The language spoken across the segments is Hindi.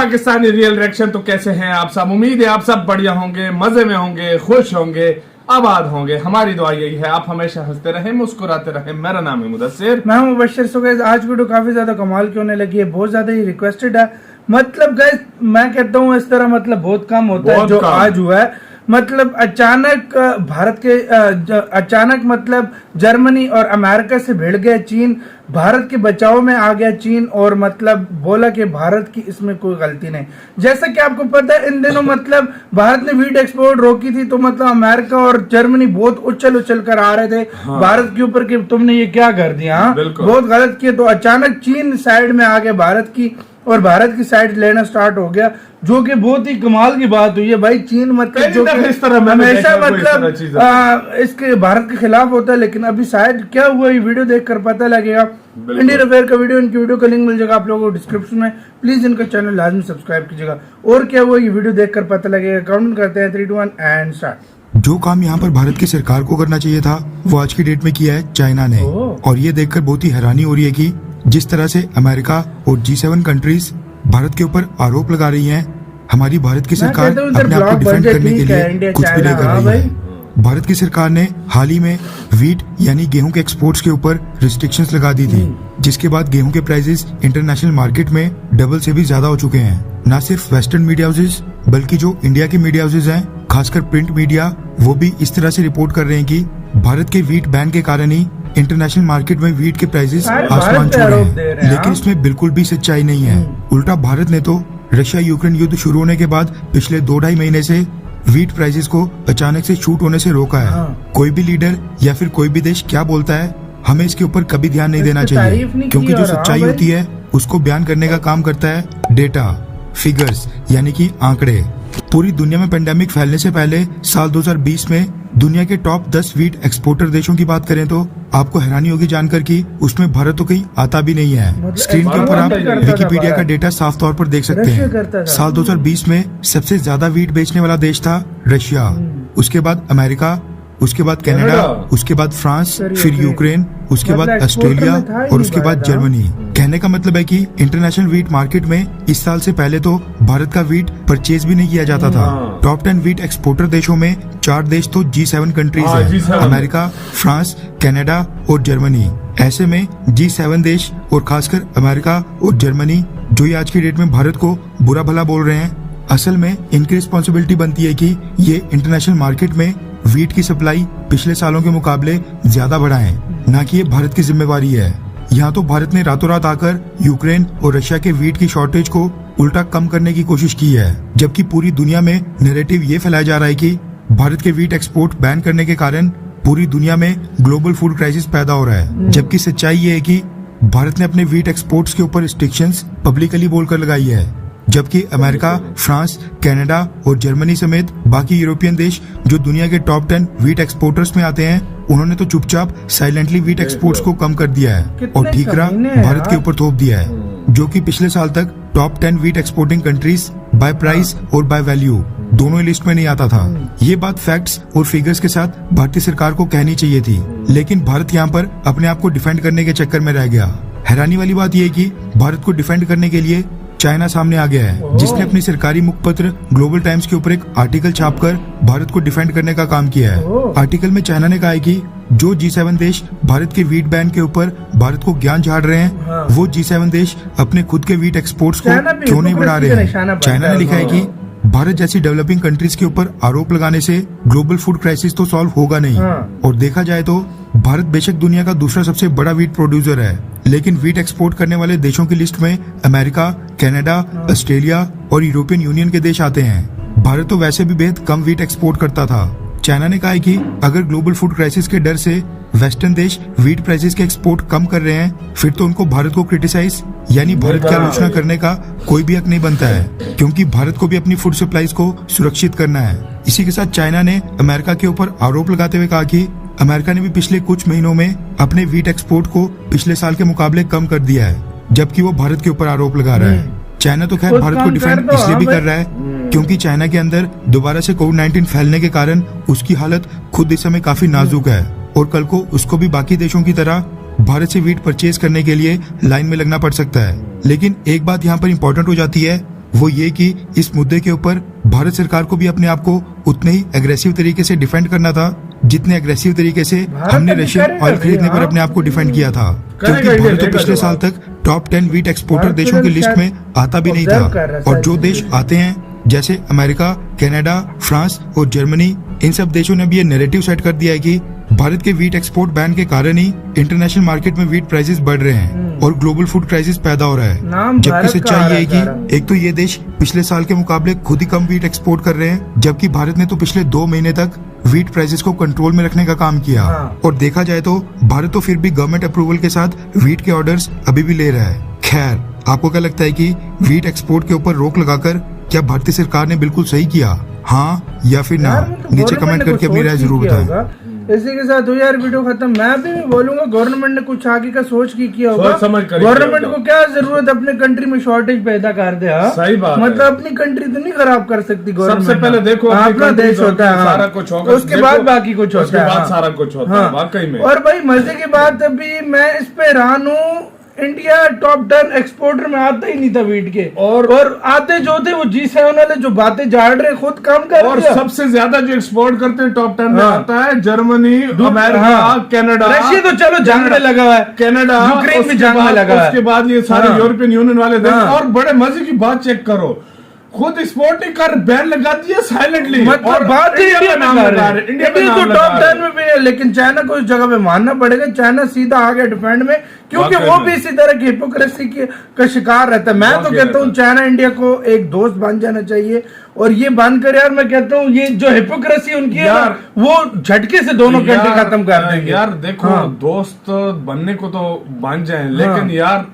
Pakistani real reaction. तो कैसे हैं आप सब? उम्मीद है आप सब बढ़िया होंगे, मजे में होंगे, खुश होंगे, आबाद होंगे। हमारी दुआ यही है आप हमेशा हंसते रहें, मुस्कुराते रहें। मेरा नाम है मुदस्सिर, मैं हूं मुबश्शिर। सो गाइस आज वीडियो काफी ज्यादा कमाल की होने लगी है, बहुत ज्यादा ही रिक्वेस्टेड है। मतलब गाइस मैं कहता हूं इस तरह मतलब बहुत कम होता है जो आज हुआ है। मतलब अचानक भारत के अचानक मतलब जर्मनी और अमेरिका से भिड़ गया चीन, भारत के बचाव में आ गया चीन और मतलब बोला कि भारत की इसमें कोई गलती नहीं। जैसा कि आपको पता है इन दिनों मतलब भारत ने वीट एक्सपोर्ट रोकी थी तो मतलब अमेरिका और जर्मनी बहुत उछल कर आ रहे थे भारत के ऊपर कि तुमने ये क्या कर दिया, बहुत गलत किया। तो अचानक चीन साइड में आ गया भारत की और भारत की साइड लेना स्टार्ट हो गया, जो कि बहुत ही कमाल की बात हुई है भाई। चीन मतलब जो इस तरह हमेशा मतलब इसके भारत के खिलाफ होता है, लेकिन अभी शायद क्या हुआ ये वीडियो देखकर पता लगेगा। इंडियन अफेयर का वीडियो, इनकी वीडियो का लिंक मिल जाएगा आप लोगों को डिस्क्रिप्शन में। प्लीज इनका चैनल लाजमी सब्सक्राइब कीजिएगा। और क्या हुआ ये वीडियो देखकर पता लगेगा। काउंट करते हैं 3, 2, 1 एंड स्टार्ट। जो काम यहाँ पर भारत की सरकार को करना चाहिए था वो आज की डेट में किया है चाइना ने, और ये देखकर बहुत ही हैरानी हो रही है कि जिस तरह से अमेरिका और G7 कंट्रीज भारत के ऊपर आरोप लगा रही हैं, हमारी भारत की सरकार अपने आप को डिफेंड करने के लिए कुछ भी नहीं कर रही है। भारत की सरकार ने हाल ही में वीट यानी गेहूं के एक्सपोर्ट्स के ऊपर रिस्ट्रिक्शंस लगा दी थी, जिसके बाद गेहूं के प्राइसेस इंटरनेशनल मार्केट में डबल से भी ज्यादा हो चुके हैं। न सिर्फ वेस्टर्न मीडिया हाउसेज बल्कि जो इंडिया के मीडिया हाउसेज हैं, खासकर प्रिंट मीडिया, वो भी इस तरह से रिपोर्ट कर रहे हैं कि भारत के वीट बैन के कारण ही इंटरनेशनल मार्केट में वीट के प्राइसेस आसमान छू रहे हैं। लेकिन इसमें बिल्कुल भी सच्चाई नहीं है। उल्टा भारत ने तो रशिया यूक्रेन युद्ध शुरू होने के बाद पिछले 2-2.5 महीने से वीट प्राइसेस को अचानक से शूट होने से रोका है। कोई भी लीडर या फिर कोई भी देश क्या बोलता है, हमें इसके ऊपर कभी ध्यान नहीं देना चाहिए, क्योंकि जो सच्चाई होती है उसको बयान करने का काम करता है डेटा, फिगर्स यानी कि आंकड़े। पूरी दुनिया में पेंडेमिक फैलने से पहले साल 2020 में दुनिया के टॉप 10 वीट एक्सपोर्टर देशों की बात करें तो आपको हैरानी होगी जानकर कि उसमें भारत तो कहीं आता भी नहीं है। स्क्रीन के ऊपर आप विकिपीडिया का डेटा साफ तौर पर देख सकते हैं। साल 2020 में सबसे ज्यादा वीट बेचने वाला देश था रशिया, उसके बाद अमेरिका, उसके बाद कनाडा, उसके बाद फ्रांस, फिर यूक्रेन, उसके बाद ऑस्ट्रेलिया और उसके बाद जर्मनी। कहने का मतलब है कि इंटरनेशनल वीट मार्केट में इस साल से पहले तो भारत का वीट परचेज भी नहीं किया जाता था। टॉप 10 वीट एक्सपोर्टर देशों में 4 देश तो G7 कंट्रीज हैं, अमेरिका, फ्रांस, कनाडा और जर्मनी। ऐसे में G7 देश और खासकर अमेरिका और जर्मनी जो ये आज की डेट में भारत को बुरा भला बोल रहे हैं, असल में इनकी रिस्पॉन्सिबिलिटी बनती है कि ये इंटरनेशनल मार्केट में वीट की सप्लाई पिछले सालों के मुकाबले ज्यादा बढ़ाएं, ना कि ये भारत की जिम्मेवारी है। यहाँ तो भारत ने रातों रात आकर यूक्रेन और रशिया के वीट की शॉर्टेज को उल्टा कम करने की कोशिश की है, जबकि पूरी दुनिया में नैरेटिव ये फैलाया जा रहा है कि भारत के वीट एक्सपोर्ट बैन करने के कारण पूरी दुनिया में ग्लोबल फूड क्राइसिस पैदा हो रहा है। जबकि सच्चाई ये है कि भारत ने अपने वीट एक्सपोर्ट्स के ऊपर रिस्ट्रिक्शंस पब्लिकली बोलकर लगाई है, जबकि अमेरिका, फ्रांस, कनाडा और जर्मनी समेत बाकी यूरोपियन देश जो दुनिया के टॉप 10 वीट एक्सपोर्टर्स में आते हैं, उन्होंने तो चुपचाप साइलेंटली वीट एक्सपोर्ट्स को कम कर दिया है और ठीकरा भारत के ऊपर थोप दिया है, जो कि पिछले साल तक top 10 wheat exporting countries by price और बाय वैल्यू दोनों ही लिस्ट में नहीं आता था। ये बात फैक्ट्स और फिगर्स के साथ भारतीय सरकार को कहनी चाहिए थी, लेकिन भारत यहाँ पर अपने आप को डिफेंड करने के चक्कर में रह गया। हैरानी वाली बात यह है कि भारत को डिफेंड करने के लिए चाइना सामने आ गया है, जिसने अपनी सरकारी मुखपत्र ग्लोबल टाइम्स के ऊपर एक आर्टिकल छापकर भारत को डिफेंड करने का काम किया है। आर्टिकल में चाइना ने कहा है कि जो G7 देश भारत के वीट बैन के ऊपर भारत को ज्ञान झाड़ रहे हैं, वो G7 देश अपने खुद के वीट एक्सपोर्ट्स को क्यों नहीं बढ़ा रहे हैं। चाइना ने लिखा है कि भारत जैसी डेवलपिंग कंट्रीज के ऊपर आरोप लगाने से ग्लोबल फूड क्राइसिस तो सॉल्व होगा नहीं। और देखा जाए तो भारत बेशक दुनिया का दूसरा सबसे बड़ा वीट प्रोड्यूसर है, लेकिन वीट एक्सपोर्ट करने वाले देशों की लिस्ट में अमेरिका, कनाडा, ऑस्ट्रेलिया और यूरोपियन यूनियन के देश आते हैं। भारत तो वैसे भी बेहद कम वीट एक्सपोर्ट करता था। चाइना ने कहा है कि अगर ग्लोबल फूड क्राइसिस के डर से वेस्टर्न देश वीट प्राइसेस के एक्सपोर्ट कम कर रहे हैं, फिर तो उनको भारत को क्रिटिसाइज यानी भारत की आलोचना करने का कोई भी हक नहीं बनता है, क्योंकि भारत को भी अपनी फूड सप्लाईज को सुरक्षित करना है। इसी के साथ चाइना ने अमेरिका के ऊपर आरोप लगाते हुए कहा कि अमेरिका ने भी पिछले कुछ महीनों में अपने वीट एक्सपोर्ट को पिछले साल के मुकाबले कम कर दिया है, जबकि वो भारत के ऊपर आरोप लगा रहा है। चाइना तो खैर भारत को डिफेंड इसलिए भी कर रहा है क्योंकि चाइना के अंदर दोबारा से कोविड-19 फैलने के कारण उसकी हालत खुद इस समय काफी नाजुक है, और कल को उसको भी बाकी देशों की तरह भारत से वीट परचेज करने के लिए लाइन में लगना पड़ सकता है। लेकिन एक बात यहाँ पर इम्पोर्टेंट हो जाती है वो ये कि इस मुद्दे के ऊपर भारत सरकार को भी अपने आप को उतने ही एग्रेसिव तरीके से डिफेंड करना था जितने एग्रेसिव तरीके से हमने रशियन ऑयल खरीदने पर अपने आप को डिफेंड किया था, क्योंकि भारत तो पिछले साल तक टॉप 10 वीट एक्सपोर्टर देशों की लिस्ट में आता भी नहीं था। और जो देश आते हैं जैसे अमेरिका, कनाडा, फ्रांस और जर्मनी, इन सब देशों ने भी ये नैरेटिव सेट कर दिया है कि भारत के वीट एक्सपोर्ट बैन के कारण ही इंटरनेशनल मार्केट में वीट प्राइसेस बढ़ रहे हैं और ग्लोबल फूड क्राइसिस पैदा हो रहा है। जबकि सच्चाई ये है कि एक तो ये देश पिछले साल के मुकाबले खुद ही कम वीट एक्सपोर्ट कर रहे हैं, जबकि भारत ने तो पिछले 2 महीने तक वीट प्राइसेस को कंट्रोल में रखने का काम किया। और देखा जाए तो भारत तो फिर भी गवर्नमेंट अप्रूवल के साथ वीट के ऑर्डर्स अभी भी ले रहा है। खैर, आपको क्या लगता है कि वीट एक्सपोर्ट के ऊपर रोक लगाकर क्या भारतीय सरकार ने बिल्कुल सही किया, हाँ या फिर ना? नीचे कमेंट करके अपनी राय जरूर बताएं। इसी के साथ हुई यार वीडियो खत्म। मैं भी बोलूंगा गवर्नमेंट ने कुछ आगे का सोच की किया होगा। गवर्नमेंट को क्या जरूरत अपने कंट्री में शॉर्टेज पैदा कर दे। सही बात, मतलब अपनी कंट्री तो नहीं खराब कर सकती गवर्नमेंट। सबसे पहले देखो अपना देश होता है, सारा कुछ होगा, उसके बाद बाकी कुछ होता है, उसके बाद सारा कुछ होता है वाकई में। और भाई मजे की बात, अभी मैं इस पे हैरान हूँ, इंडिया टॉप 10 एक्सपोर्टर में आता ही नहीं था वीट के, और आते जो थे वो G7 वाले जो बातें झाड़ रहे खुद काम कर। और सबसे ज्यादा जो एक्सपोर्ट करते हैं टॉप 10 में आता है जर्मनी, अमेरिका, कनाडा। रशिया तो चलो जंग में लगा हुआ है, कनाडा, यूक्रेन भी जंग में लगा है। उसके बाद ये सारे यूरोपियन यूनियन वाले देश। और बड़े मजे की बात चेक करो, खुद एक्सपोर्ट नहीं कर, बैन लगा दिया साइलेंटली। मतलब बात इंडिया में नाम लगा रहे, इंडिया तो टॉप 10 में भी है, लेकिन चाइना को इस जगह पे मानना पड़ेगा। चाइना सीधा आ गया डिफेंड में, क्योंकि वो भी इसी तरह की हिपोक्रेसी का शिकार रहता है। मैं तो कहता हूँ चाइना इंडिया को एक दोस्त बन जाना चाहिए, और ये बनकर यार मैं कहता हूँ ये जो हिपोक्रेसी उनकी है वो झटके से दोनों कंट्री खत्म कर देंगे। यार देखो, दोस्त बनने को तो बन जाए, लेकिन यार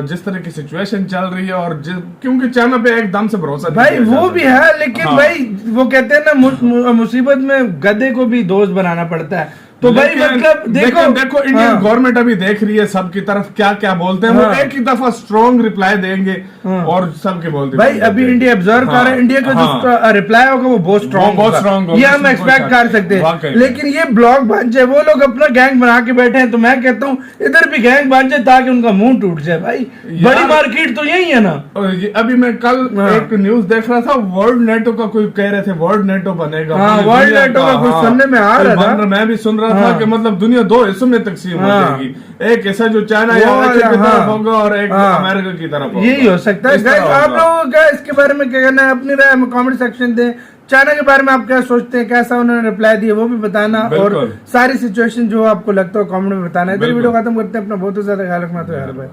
जिस तरह की सिचुएशन चल रही है, और क्योंकि चाइना पे एकदम से भरोसा भाई वो भी है, लेकिन भाई वो कहते हैं ना मुसीबत में गधे को भी दोस्त बनाना पड़ता है। तो भाई मतलब देखो इंडियन गवर्नमेंट अभी देख रही है सबकी तरफ क्या क्या बोलते हैं। वो एक ही दफा स्ट्रॉन्ग रिप्लाई देंगे और सबके बोलते भाई अभी इंडिया ऑब्जर्व कर रहा है, इंडिया का जो रिप्लाई होगा वो बहुत स्ट्रॉन्ग होगा, ये हम एक्सपेक्ट कर सकते हैं। लेकिन ये ब्लॉक बन जाए, वो लोग अपना गैंग बना के बैठे हैं, तो मैं कहता हूँ इधर भी गैंग बन जाए ताकि उनका मुंह टूट जाए। भाई बड़ी मार्केट तो यही है ना। अभी मैं कल एक न्यूज देख रहा था, वर्ल्ड नेटो का कोई कह रहे थे वर्ल्ड नेटो बनेगा। वर्ल्ड नेटो का कुछ सुनने में आ रहा था, मैं भी सुन रहा था कि मतलब दुनिया 2 हिस्सों में तकसीम हो जाएगी, एक ऐसा जो चाइना या रशिया की तरफ होगा और एक अमेरिका की तरफ होगा। यही हो सकता है। गाइस आप लोगों का इसके बारे में क्या कहना है, अपनी राय हमें कमेंट सेक्शन दें। चाइना के बारे में आप क्या सोचते हैं, कैसा उन्होंने रिप्लाई दिया वो भी बताना, और सारी सिचुएशन जो आपको लगता हो कमेंट में बताना है। तो वीडियो खत्म करते हैं, अपना बहुत ज्यादा ख्याल रखना। तो यार भाई